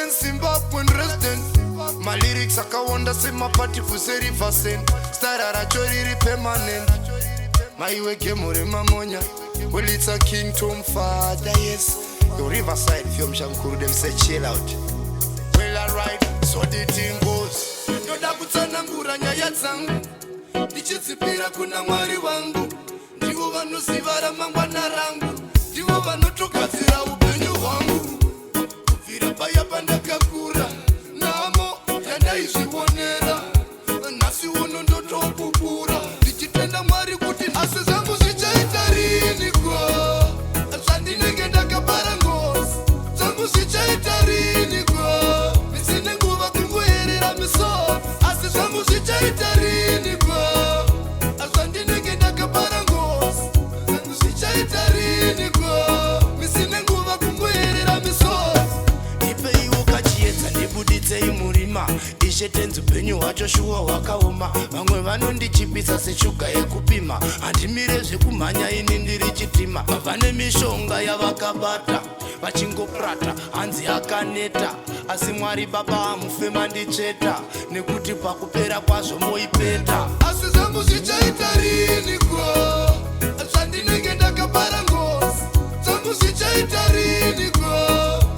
President, Zimbabwean resident. My lyrics akawanda semapati kuserivasen. Stara rachoriri permanent. Maiwe kemure mamonya. Well, it's a kingdom father, yes. The Riverside film Shankuru, them say chill out. Well, alright, so the thing goes. Yoda kutana ngura nyaya zangu. Ndichitsipira kuna mwari wangu. Ndivo vanozivara mangwana rangu. Ndivo vanotogadzira upenyu hwangu. Kubvira paya pandakakura. Namo yandaizvionera. Nhasi uno ndotopupura. Ndichitenda mwari kuti nhasi zangu zvichaita riniko. Zvandinenge ndakabara ngozi. Zangu zvichaita riniko. Misine nguva kungoerera misoro. Asi zangu zvichaita riniko. Zvandinenge ndakabara ngozi. Zangu zvichaita riniko. Misine nguva kungoerera misoro. Ipeiwo kachiedza ndibuditsei murima. Ishe tenzi upenyu hwacho shuwa hwakaoma. Vamwe vanondichipisa seshuga yekupima. Handimire zvekumhanya ini ndiri chitima. Vane mishonga yavakabata vachingoprata hanzi akaneta. Asi mwari baba amufe manditsveta. Nekuti pakupera kwazvo moipeta. Asi zangu zvichaita riniko. Zvandinenge ndakabara ngozi. Zangu zvichaita riniko.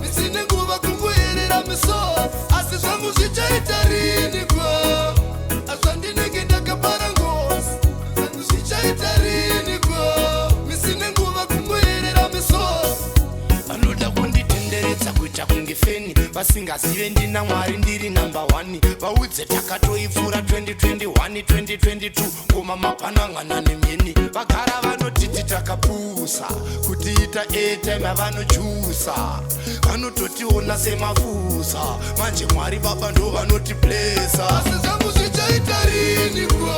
Misine nguva kungoerera misoro. Asi zangu zvichaita riniko. Zvandinenge ndakabara ngozi. Zangu zvichaita riniko. Misine nguva kungoerera misoro. Vanoda kunditenderedza kuita kunge feni. Vasingazive ndina mwari ndiri number 1. Vaudze takatoipfuura 2021 2022. Ngoma mapanangana nemyeni. Vagara vanotiti takapusa. Kutiita airtime vanochusa. Vanototiona semafusa. Manje mwari baba ndo vanotiplesa. Asi zangu zvichaita riniko.